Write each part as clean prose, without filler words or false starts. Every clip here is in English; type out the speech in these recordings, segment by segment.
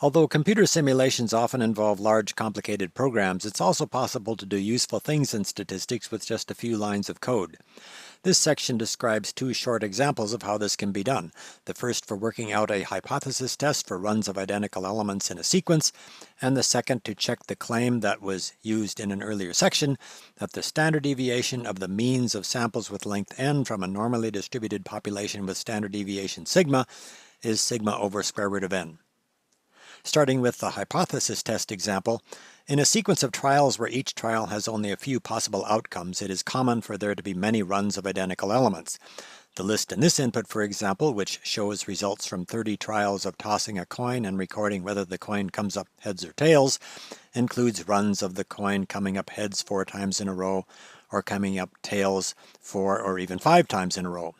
Although computer simulations often involve large, complicated programs, it's also possible to do useful things in statistics with just a few lines of code. This section describes two short examples of how this can be done. The first for working out a hypothesis test for runs of identical elements in a sequence, and the second to check the claim that was used in an earlier section, that the standard deviation of the means of samples with length n from a normally distributed population with standard deviation sigma is sigma over square root of n. Starting with the hypothesis test example, in a sequence of trials where each trial has only a few possible outcomes, it is common for there to be many runs of identical elements. The list in this input, for example, which shows results from 30 trials of tossing a coin and recording whether the coin comes up heads or tails, includes runs of the coin coming up heads 4 times in a row or coming up tails 4 or even 5 times in a row.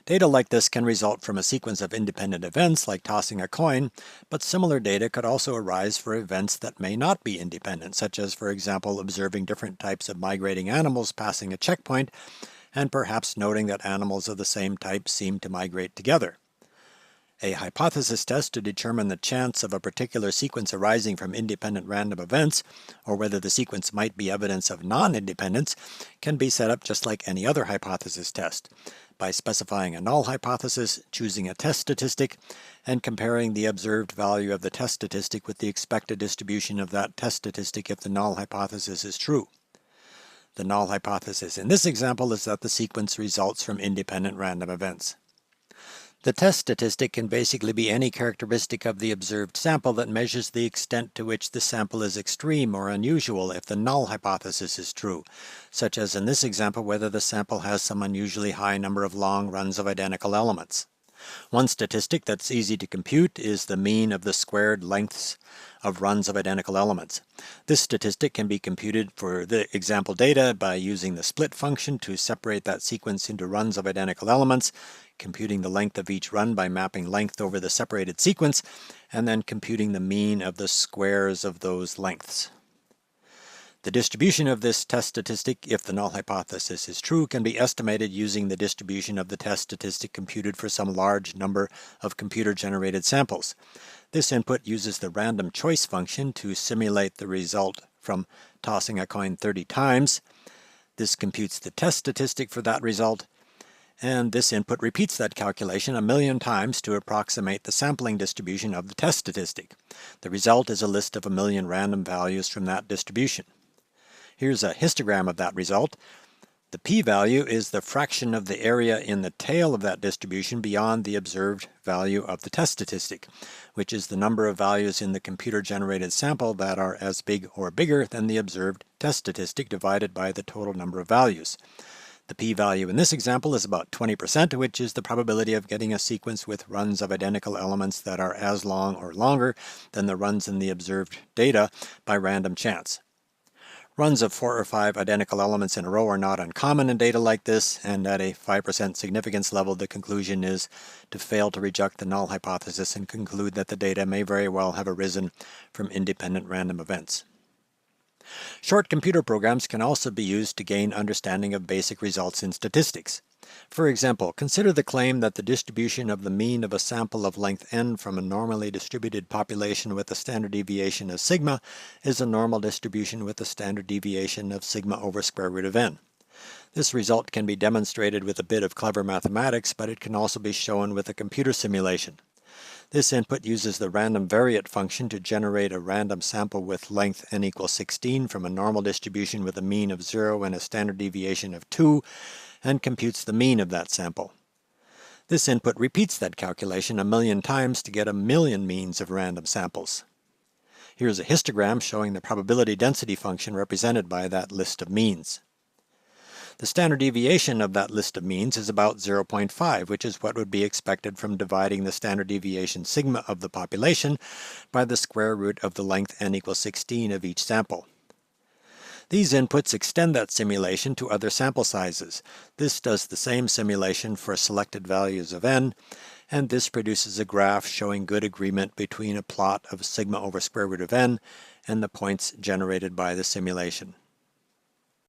Data like this can result from a sequence of independent events like tossing a coin, but similar data could also arise for events that may not be independent, such as, for example, observing different types of migrating animals passing a checkpoint, and perhaps noting that animals of the same type seem to migrate together. A hypothesis test to determine the chance of a particular sequence arising from independent random events, or whether the sequence might be evidence of non-independence, can be set up just like any other hypothesis test, by specifying a null hypothesis, choosing a test statistic, and comparing the observed value of the test statistic with the expected distribution of that test statistic if the null hypothesis is true. The null hypothesis in this example is that the sequence results from independent random events. The test statistic can basically be any characteristic of the observed sample that measures the extent to which the sample is extreme or unusual if the null hypothesis is true, such as in this example whether the sample has some unusually high number of long runs of identical elements. One statistic that's easy to compute is the mean of the squared lengths of runs of identical elements. This statistic can be computed for the example data by using the split function to separate that sequence into runs of identical elements, computing the length of each run by mapping length over the separated sequence, and then computing the mean of the squares of those lengths. The distribution of this test statistic, if the null hypothesis is true, can be estimated using the distribution of the test statistic computed for some large number of computer-generated samples. This input uses the random choice function to simulate the result from tossing a coin 30 times. This computes the test statistic for that result, and this input repeats that calculation 1,000,000 times to approximate the sampling distribution of the test statistic. The result is a list of 1,000,000 random values from that distribution. Here's a histogram of that result. The p-value is the fraction of the area in the tail of that distribution beyond the observed value of the test statistic, which is the number of values in the computer-generated sample that are as big or bigger than the observed test statistic divided by the total number of values. The p-value in this example is about 20%, which is the probability of getting a sequence with runs of identical elements that are as long or longer than the runs in the observed data by random chance. Runs of 4 or 5 identical elements in a row are not uncommon in data like this, and at a 5% significance level, the conclusion is to fail to reject the null hypothesis and conclude that the data may very well have arisen from independent random events. Short computer programs can also be used to gain understanding of basic results in statistics. For example, consider the claim that the distribution of the mean of a sample of length n from a normally distributed population with a standard deviation of sigma is a normal distribution with a standard deviation of sigma over square root of n. This result can be demonstrated with a bit of clever mathematics, but it can also be shown with a computer simulation. This input uses the random variate function to generate a random sample with length n equals 16 from a normal distribution with a mean of 0 and a standard deviation of 2, and computes the mean of that sample. This input repeats that calculation 1,000,000 times to get 1,000,000 means of random samples. Here's a histogram showing the probability density function represented by that list of means. The standard deviation of that list of means is about 0.5, which is what would be expected from dividing the standard deviation sigma of the population by the square root of the length n equals 16 of each sample. These inputs extend that simulation to other sample sizes. This does the same simulation for selected values of n, and this produces a graph showing good agreement between a plot of sigma over square root of n and the points generated by the simulation.